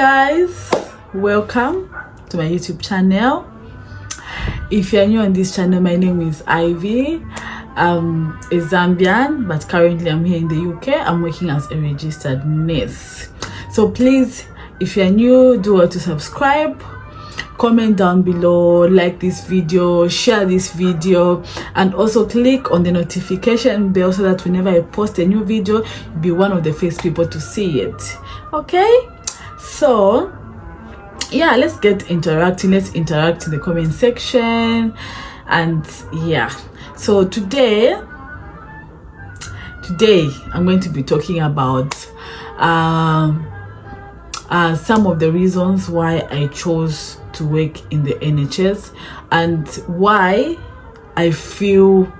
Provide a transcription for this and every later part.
guys, welcome to my YouTube channel. If you're new on this channel, my name is Ivy. I'm a Zambian, but currently I'm here in the UK. I'm working as a registered nurse. So please, if you're new, do want to subscribe, comment down below, like this video, share this video, and also click on the notification bell so that whenever I post a new video, you'll be one of the first people to see it. Okay, so yeah, let's get interacting. Let's interact in the comment section. And yeah, so today I'm going to be talking about some of the reasons why I chose to work in the NHS and why I feel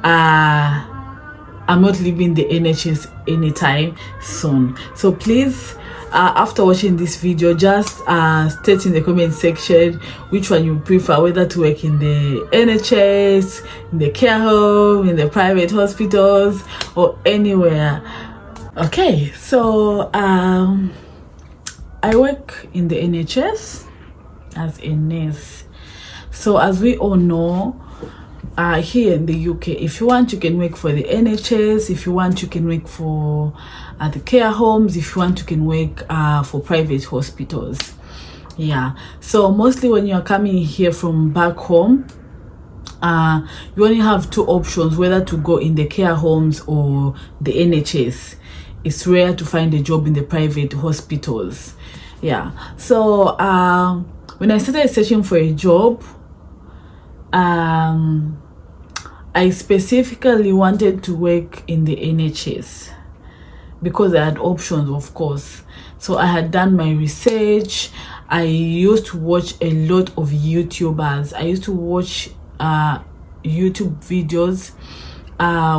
I'm not leaving the NHS anytime soon. So please, after watching this video, just state in the comment section which one you prefer, whether to work in the NHS, in the care home, in the private hospitals, or anywhere. Okay, so I work in the NHS as a nurse. So as we all know, here in the UK, if you want, you can work for the NHS. If you want, you can work for the care homes. If you want, you can work for private hospitals. Yeah, so mostly when you are coming here from back home, you only have two options, whether to go in the care homes or the NHS. It's rare to find a job in the private hospitals. Yeah, so when I started searching for a job, I specifically wanted to work in the NHS because I had options, of course. So I had done my research. I used to watch a lot of YouTubers. I used to watch YouTube videos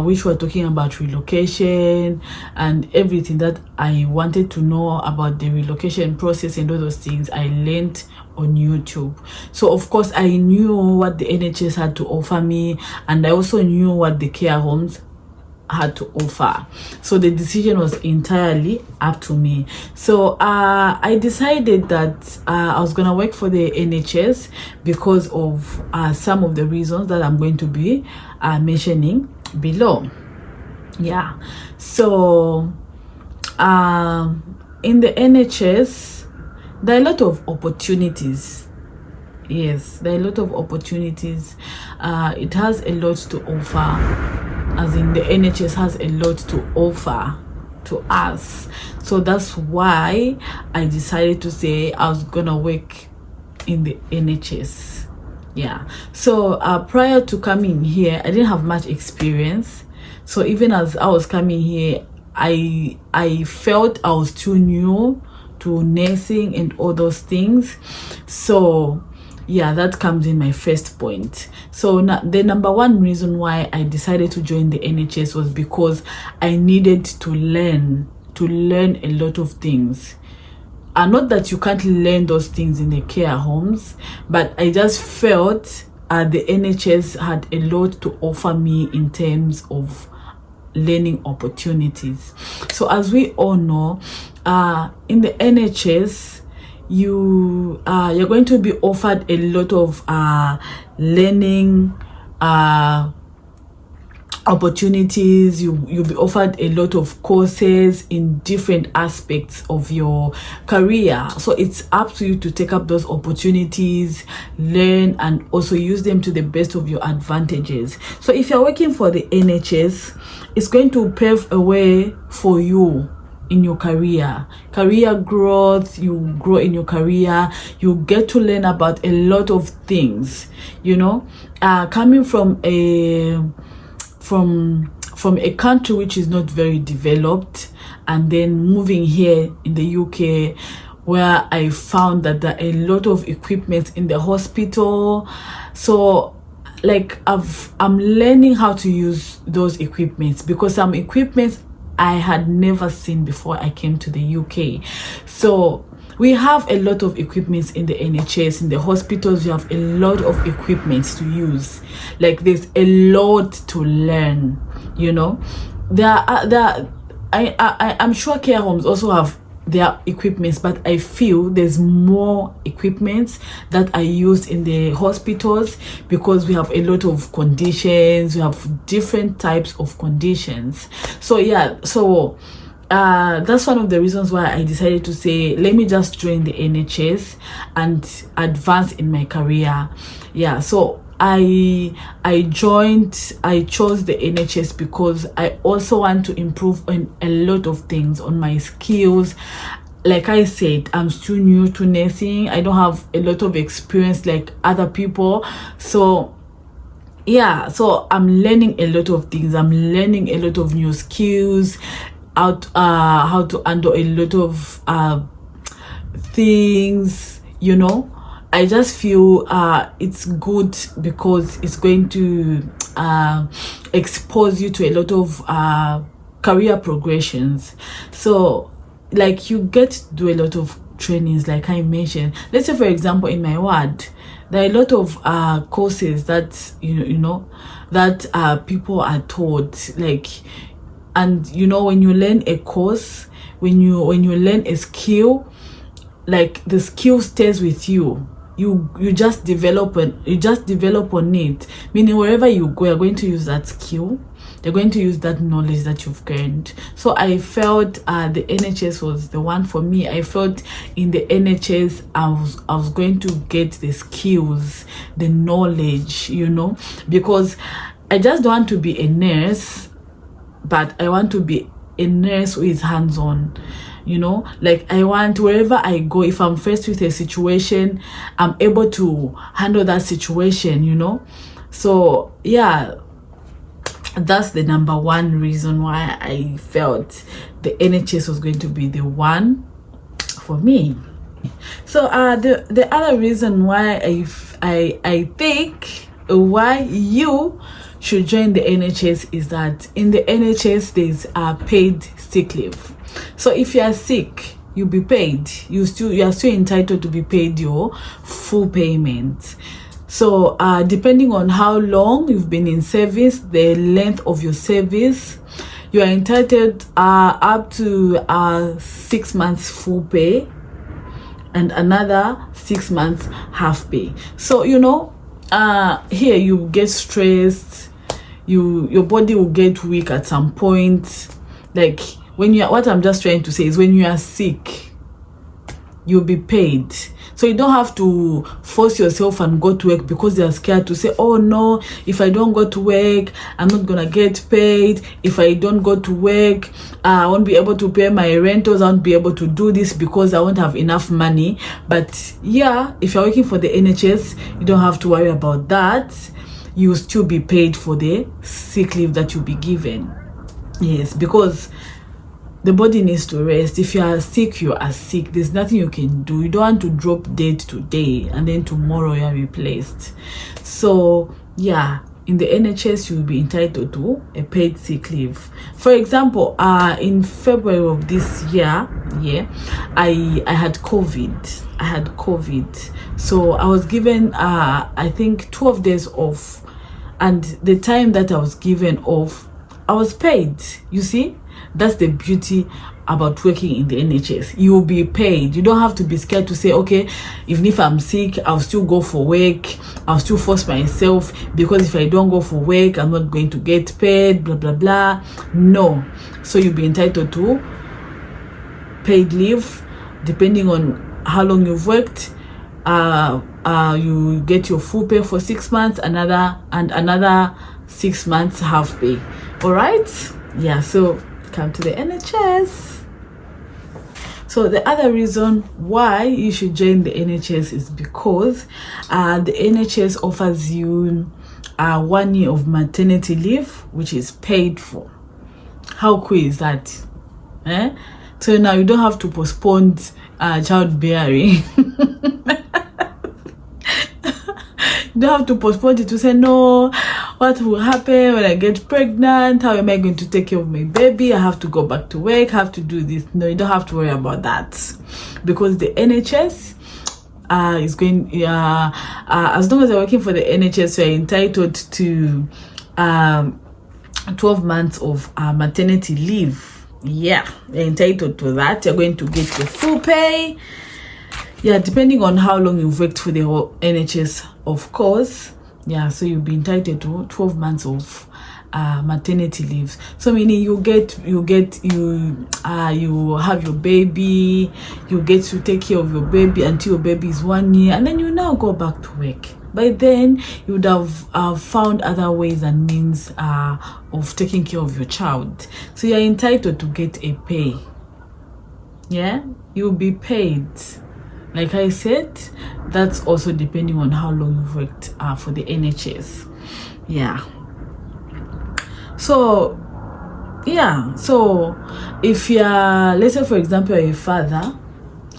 which were talking about relocation and everything that I wanted to know about the relocation process and all those things. I learned on YouTube. So of course I knew what the NHS had to offer me, and I also knew what the care homes had to offer. So the decision was entirely up to me. So I decided that I was gonna work for the NHS because of some of the reasons that I'm going to be mentioning below. Yeah, so in the NHS there are a lot of opportunities. Yes, there are a lot of opportunities. It has a lot to offer, as in the NHS has a lot to offer to us. So that's why I decided to say I was gonna work in the NHS. Yeah, so prior to coming here, I didn't have much experience. So even as I was coming here, I felt I was too new to nursing and all those things. So yeah, that comes in my first point. So the number one reason why I decided to join the NHS was because I needed to learn a lot of things. Not that you can't learn those things in the care homes, but I just felt the NHS had a lot to offer me in terms of learning opportunities. So as we all know, in the NHS, you're going to be offered a lot of learning opportunities. You'll be offered a lot of courses in different aspects of your career. So it's up to you to take up those opportunities, learn, and also use them to the best of your advantages. So if you're working for the NHS, it's going to pave a way for you in your career growth. You grow in your career, you get to learn about a lot of things, you know. Coming from a country which is not very developed, and then moving here in the UK, where I found that there are a lot of equipment in the hospital. So like I'm learning how to use those equipments, because some equipments I had never seen before I came to the UK. So we have a lot of equipments in the NHS. In the hospitals, you have a lot of equipments to use. Like there's a lot to learn, you know. I'm sure care homes also have their equipments, but I feel there's more equipments that are used in the hospitals because we have a lot of conditions, we have different types of conditions. So yeah, so that's one of the reasons why I decided to say, let me just join the NHS and advance in my career. Yeah, so I chose the NHS because I also want to improve on a lot of things, on my skills. Like I said, I'm still new to nursing. I don't have a lot of experience like other people. So yeah, so I'm learning a lot of things. I'm learning a lot of new skills, how to handle a lot of things, you know. I just feel it's good because it's going to expose you to a lot of career progressions. So like you get to do a lot of trainings, like I mentioned. Let's say for example in my ward there are a lot of courses that you know that people are taught, like, and you know, when you learn a course, when you learn a skill, like the skill stays with you. You just develop on it, meaning wherever you go you're going to use that skill, you're going to use that knowledge that you've gained. So I felt the NHS was the one for me. I felt in the NHS I was going to get the skills, the knowledge, you know, because I just don't want to be a nurse, but I want to be a nurse who is hands-on. You know, like I want, wherever I go, if I'm faced with a situation, I'm able to handle that situation, you know. So yeah, that's the number one reason why I felt the NHS was going to be the one for me. So the other reason why I think why you should join the NHS is that in the NHS there's paid sick leave. So if you are sick, you'll be paid. You are still entitled to be paid your full payment. So depending on how long you've been in service, the length of your service, you are entitled up to 6 months full pay and another 6 months half pay. So you know, here you get stressed, your body will get weak at some point. Like when you are, what I'm just trying to say is when you are sick, you'll be paid. So you don't have to force yourself and go to work because you're scared to say, oh no, if I don't go to work, I'm not gonna get paid. If I don't go to work, I won't be able to pay my rentals. I won't be able to do this because I won't have enough money. But yeah, if you're working for the NHS, you don't have to worry about that. You will still be paid for the sick leave that you'll be given. Yes, because the body needs to rest. If you are sick, you are sick. There's nothing you can do. You don't want to drop dead today and then tomorrow you are replaced. So yeah, in the NHS you will be entitled to a paid sick leave. For example, in February of this year, I had COVID. So I was given I think 12 days off, and the time that I was given off, I was paid. You see, that's the beauty about working in the NHS. You will be paid. You don't have to be scared to say, okay, even if I'm sick, I'll still go for work. I'll still force myself because if I don't go for work, I'm not going to get paid, blah, blah, blah. No. So you'll be entitled to paid leave depending on how long you've worked. You get your full pay for 6 months, another 6 months half pay. All right? Yeah, so come to the NHS. So the other reason why you should join the NHS is because the NHS offers you 1 year of maternity leave, which is paid for. How cool is that? So now you don't have to postpone childbearing. You don't have to postpone it to say, no, what will happen when I get pregnant? How am I going to take care of my baby? I have to go back to work, I have to do this. No, you don't have to worry about that, because the NHS is going, as long as you're working for the NHS, you're entitled to 12 months of maternity leave. yeah, you're entitled to that. You're going to get your full pay. Yeah, depending on how long you've worked for the NHS, of course. Yeah, so you'll be entitled to 12 months of maternity leaves. So meaning you have your baby, you get to take care of your baby until your baby is 1 year, and then you now go back to work. By then you would have found other ways and means of taking care of your child. So you're entitled to get a pay. Yeah, you'll be paid. Like I said, that's also depending on how long you've worked for the NHS. Yeah. So yeah, so if you're, let's say for example, you're a father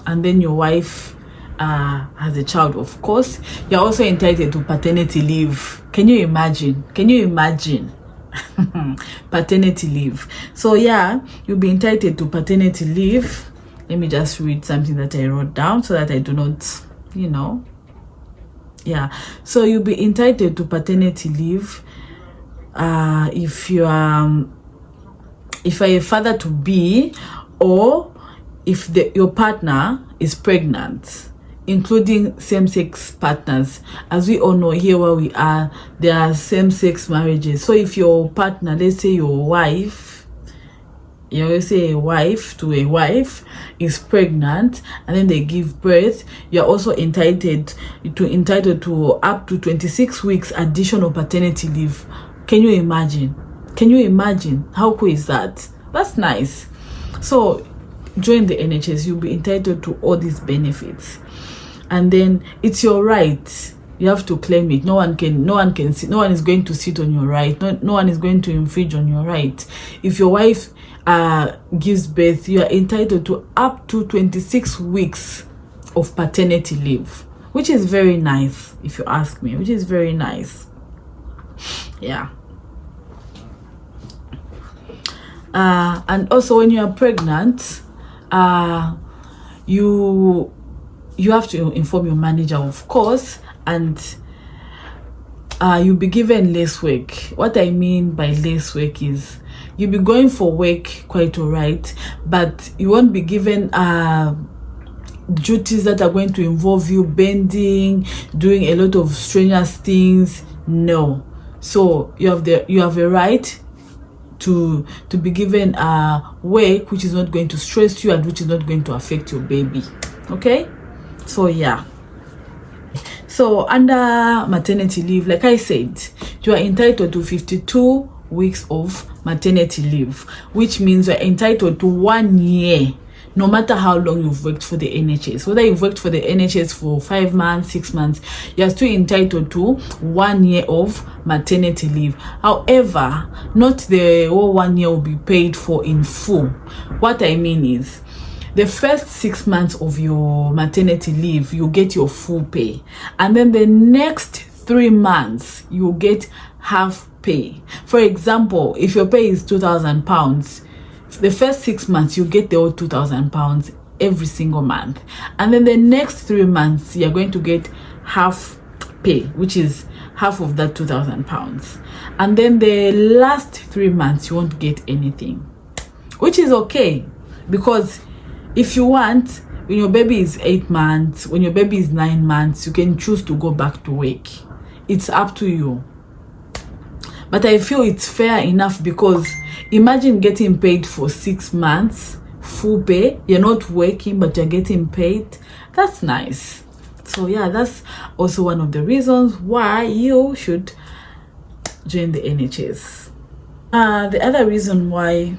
and then your wife has a child, of course you're also entitled to paternity leave. Can you imagine paternity leave? So yeah, you'll be entitled to paternity leave. Let me just read something that I wrote down so that I do not, yeah. So you'll be entitled to paternity leave if you're a father to be, or if your partner is pregnant, including same-sex partners. As we all know, here where we are, there are same-sex marriages. So if your partner, let's say your wife, a wife to a wife is pregnant and then they give birth, you're also entitled to up to 26 weeks additional paternity leave. Can you imagine how cool is that? That's nice. So join the NHS, you'll be entitled to all these benefits, and then it's your right. You have to claim it. No one is going to sit on your right. No one is going to infringe on your right. If your wife gives birth, you are entitled to up to 26 weeks of paternity leave, which is very nice, if you ask me, which is very nice. Yeah. And also when you are pregnant, you have to inform your manager, of course, and you'll be given less work. What I mean by less work is you'll be going for work quite all right, but you won't be given duties that are going to involve you bending, doing a lot of strenuous things. No. So you have a right to be given work which is not going to stress you and which is not going to affect your baby. Okay, so yeah. So under maternity leave, like I said, you are entitled to 52 weeks of maternity leave, which means you're entitled to 1 year, no matter how long you've worked for the NHS. Whether you've worked for the NHS for 5 months, 6 months, you're still entitled to 1 year of maternity leave. However, not the whole 1 year will be paid for in full. What I mean is, the first 6 months of your maternity leave, you get your full pay. And then the next 3 months, you get half pay. For example, if your pay is £2,000, the first 6 months, you get the whole £2,000 every single month. And then the next 3 months, you're going to get half pay, which is half of that £2,000. And then the last 3 months, you won't get anything, which is okay, because if you want, when your baby is 8 months, when your baby is 9 months, you can choose to go back to work. It's up to you. But I feel it's fair enough, because imagine getting paid for 6 months, full pay. You're not working, but you're getting paid. That's nice. So yeah, that's also one of the reasons why you should join the NHS. The other reason why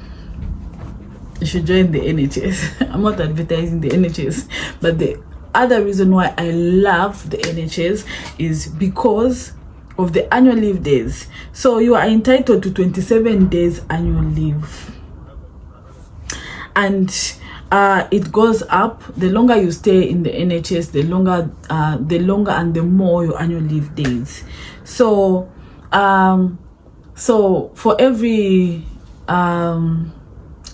you should join the NHS. I'm not advertising the NHS, but the other reason why I love the NHS is because of the annual leave days. So you are entitled to 27 days annual leave, and it goes up the longer you stay in the NHS, the longer and the more your annual leave days. So so for every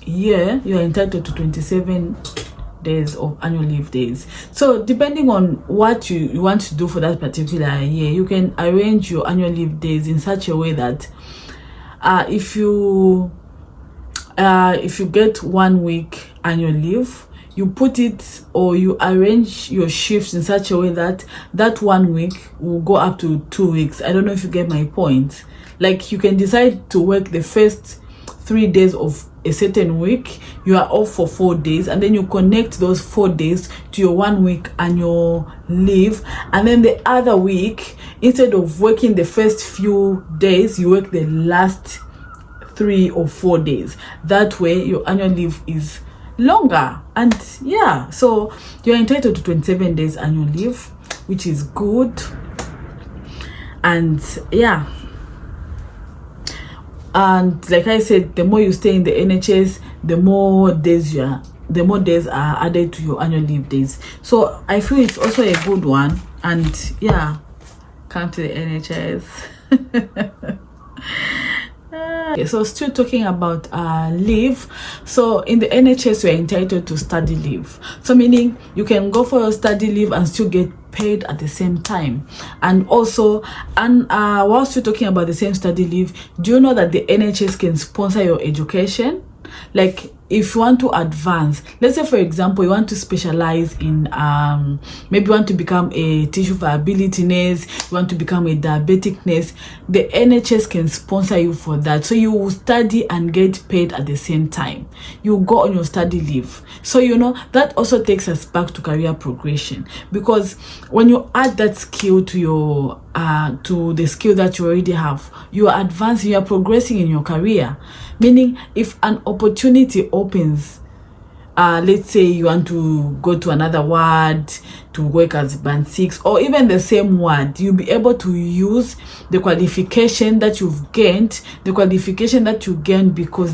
year, you are entitled to 27 days of annual leave days. So depending on what you want to do for that particular year, you can arrange your annual leave days in such a way that if you if you get 1 week annual leave, you put it, or you arrange your shifts in such a way that that 1 week will go up to 2 weeks. I don't know if you get my point. Like, you can decide to work the first 3 days of a certain week, you are off for 4 days, and then you connect those 4 days to your 1 week annual leave, and then the other week, instead of working the first few days, you work the last 3 or 4 days. That way your annual leave is longer. And yeah, so you're entitled to 27 days annual leave, which is good. And yeah, and like I said, the more you stay in the NHS, the more days are added to your annual leave days. So I feel it's also a good one. And yeah, come to the NHS. Okay, so still talking about leave. So in the NHS, you're entitled to study leave. So meaning you can go for your study leave and still get paid at the same time. And also, and whilst you're talking about the same study leave, do you know that the NHS can sponsor your education? Like, if you want to advance, let's say for example you want to specialize in maybe you want to become a tissue viability nurse, you want to become a diabetic nurse, the NHS can sponsor you for that. So you will study and get paid at the same time. You go on your study leave. So you know that also takes us back to career progression, because when you add that skill to your to the skill that you already have, you are advancing, you are progressing in your career. Meaning, if an opportunity opens, let's say you want to go to another ward to work as band 6, or even the same ward, you'll be able to use the qualification that you've gained, because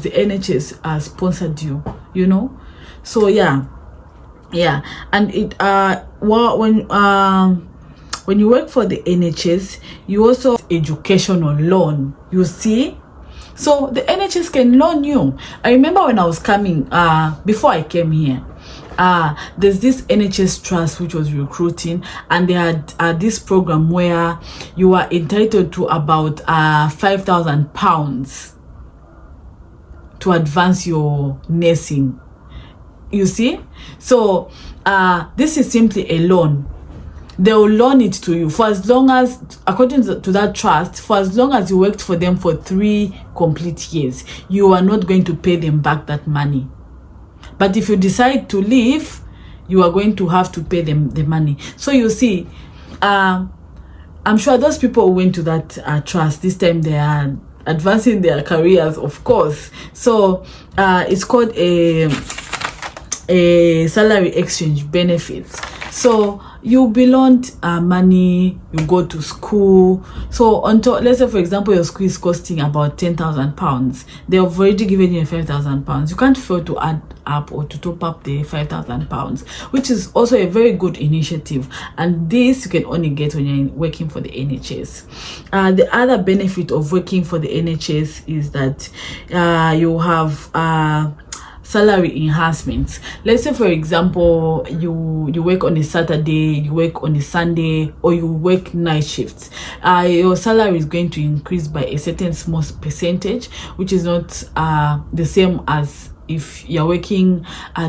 the NHS has sponsored you, you know. So yeah, and it when you work for the NHS, you also have educational loan, you see. So the NHS can loan you. I remember when I was coming, before I came here, there's this NHS trust which was recruiting, and they had this program where you are entitled to about £5,000 to advance your nursing, you see. So this is simply a loan. They will loan it to you for as long as, according to that trust, for as long as you worked for them for 3 complete years. You are not going to pay them back that money. But if you decide to leave, you are going to have to pay them the money. So you see, I'm sure those people who went to that trust, this time they are advancing their careers, of course. So it's called a salary exchange benefit. So you be loaned money, you go to school. So until, let's say for example your school is costing about £10,000, they have already given you £5,000. You can't fail to add up or to top up the £5,000, which is also a very good initiative. And this you can only get when you're working for the NHS. The other benefit of working for the NHS is that you have salary enhancements. Let's say for example you work on a Saturday, you work on a Sunday, or you work night shifts. Your salary is going to increase by a certain small percentage, which is not the same as if you're working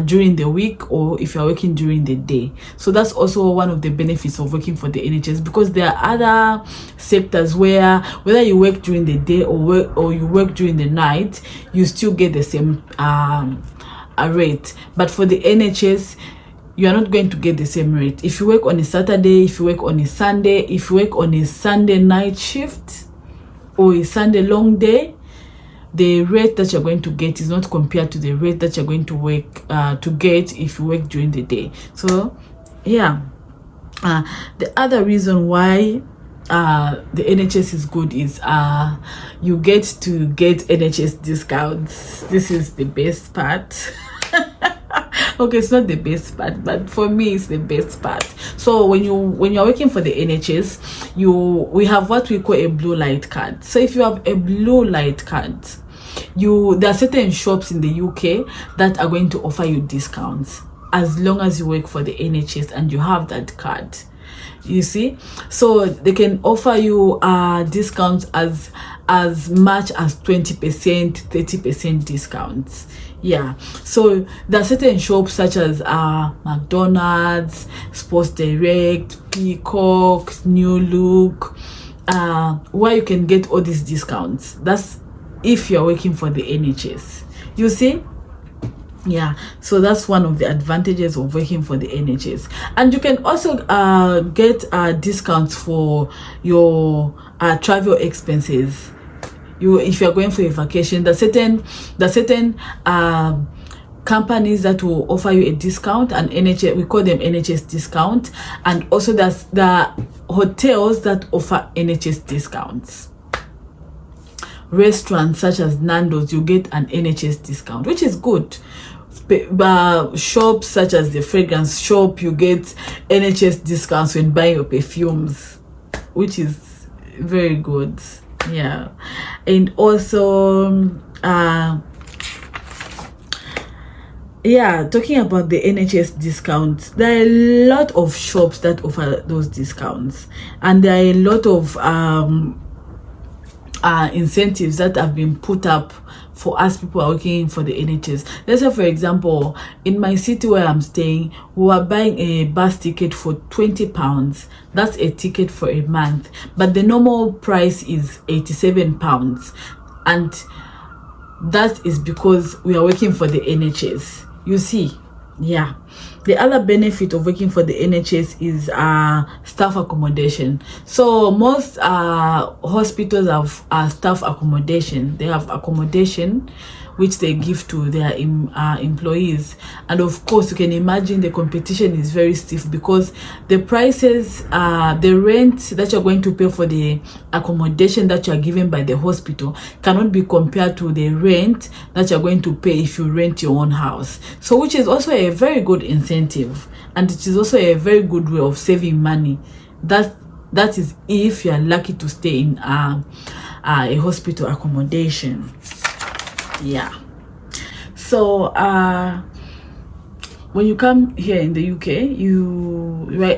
during the week, or if you're working during the day. So that's also one of the benefits of working for the NHS, because there are other sectors where whether you work during the day or you work during the night, you still get the same rate. But for the NHS, you are not going to get the same rate. If you work on a Saturday, if you work on a Sunday, if you work on a Sunday night shift or a Sunday long day, the rate that you're going to get is not compared to the rate that you're going to work to get if you work during the day. So yeah, the other reason why the NHS is good is you get to get NHS discounts. This is the best part. Okay, it's not the best part, but for me it's the best part. So when you're working for the NHS, we have what we call a blue light card. So if you have a blue light card, there are certain shops in the UK that are going to offer you discounts as long as you work for the NHS and you have that card. you see. So they can offer you discounts as much as 20%, 30% discounts. Yeah, so there are certain shops such as McDonald's, Sports Direct, Peacock, New Look, where you can get all these discounts. That's if you're working for the NHS, you see. Yeah, so that's one of the advantages of working for the NHS. And you can also get discounts for your travel expenses. If you're going for a vacation, the certain companies that will offer you a discount, and NHS, we call them NHS discount. And also there's the hotels that offer NHS discounts. Restaurants such as Nando's, you get an NHS discount, which is good. Shops such as the fragrance shop, you get NHS discounts when buying your perfumes, which is very good. Yeah. And also yeah, talking about the NHS discounts, there are a lot of shops that offer those discounts, and there are a lot of incentives that have been put up for us people working for the NHS. Let's say, for example, in my city where I'm staying, we were buying a bus ticket for £20. That's a ticket for a month, but the normal price is £87, and that is because we are working for the NHS, you see. Yeah. The other benefit of working for the NHS is staff accommodation. So most hospitals have staff accommodation. They have accommodation which they give to their employees, and of course you can imagine the competition is very stiff, because the prices, the rent that you're going to pay for the accommodation that you are given by the hospital cannot be compared to the rent that you're going to pay if you rent your own house. So which is also a very good incentive, and it is also a very good way of saving money. That is if you are lucky to stay in a hospital accommodation. Yeah. So when you come here in the UK,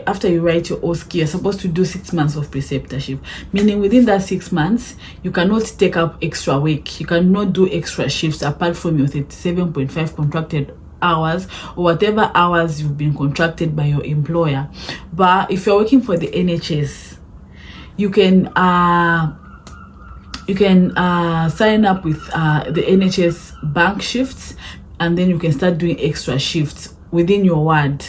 after you write your OSCE, you're supposed to do 6 months of preceptorship, meaning within that 6 months you cannot take up extra work, you cannot do extra shifts apart from your 37.5 contracted hours or whatever hours you've been contracted by your employer. But if you're working for the NHS, you can sign up with the NHS bank shifts, and then you can start doing extra shifts within your ward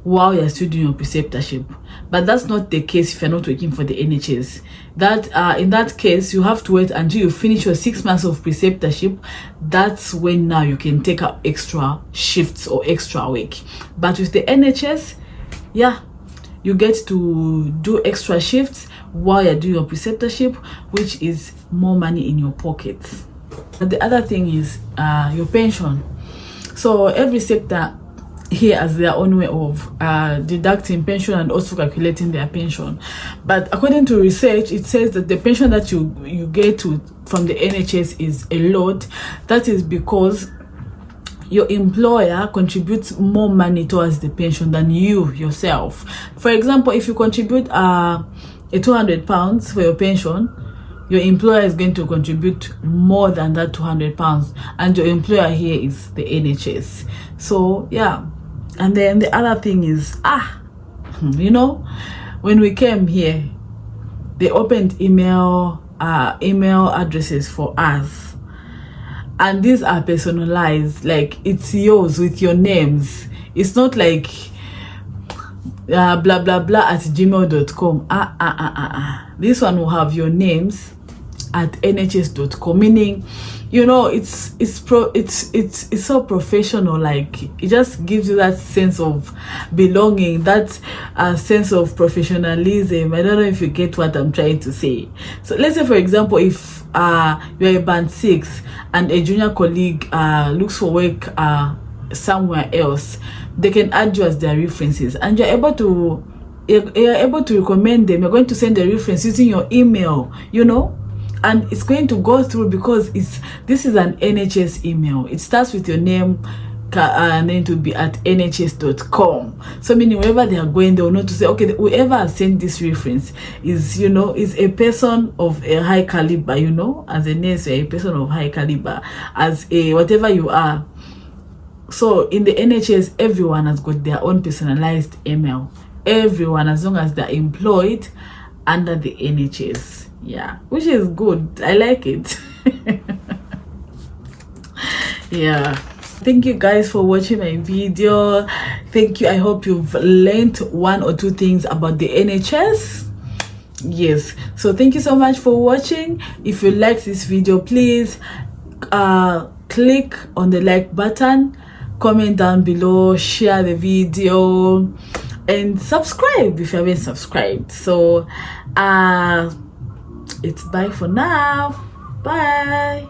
while you're still doing your preceptorship. But that's not the case if you're not working for the NHS. In that case, you have to wait until you finish your 6 months of preceptorship. That's when now you can take up extra shifts or extra work. But with the NHS, yeah, you get to do extra shifts while you're doing your preceptorship, which is more money in your pockets. But the other thing is your pension. So every sector here has their own way of deducting pension and also calculating their pension. But according to research, it says that the pension that you get from the NHS is a lot. That is because your employer contributes more money towards the pension than you yourself. For example, if you contribute £200 for your pension, your employer is going to contribute more than that £200, and your employer here is the NHS. So yeah. And then the other thing is, you know, when we came here, they opened email addresses for us, and these are personalized, like it's yours with your names. It's not like blah blah blah at gmail.com. This one will have your names at nhs.com, meaning, you know, it's so professional. Like, it just gives you that sense of belonging, that sense of professionalism. I don't know if you get what I'm trying to say. So let's say, for example, if you're a band 6 and a junior colleague looks for work somewhere else, they can add you as their references, and you're able to recommend them. You're going to send a reference using your email, you know, and it's going to go through because this is an NHS email. It starts with your name, and then to be at nhs.com. So meaning wherever they are going, they will know to say, okay, whoever has sent this reference is, you know, is a person of a high caliber, you know, as a nurse, you're a person of high caliber, as a whatever you are. So in the NHS, everyone has got their own personalized email. Everyone, as long as they're employed under the NHS. Yeah, which is good. I like it. Yeah. Thank you guys for watching my video. Thank you. I hope you've learned 1 or 2 things about the NHS. Yes. So thank you so much for watching. If you like this video, please click on the like button, comment down below, share the video, and subscribe if you haven't subscribed. So it's bye for now. Bye.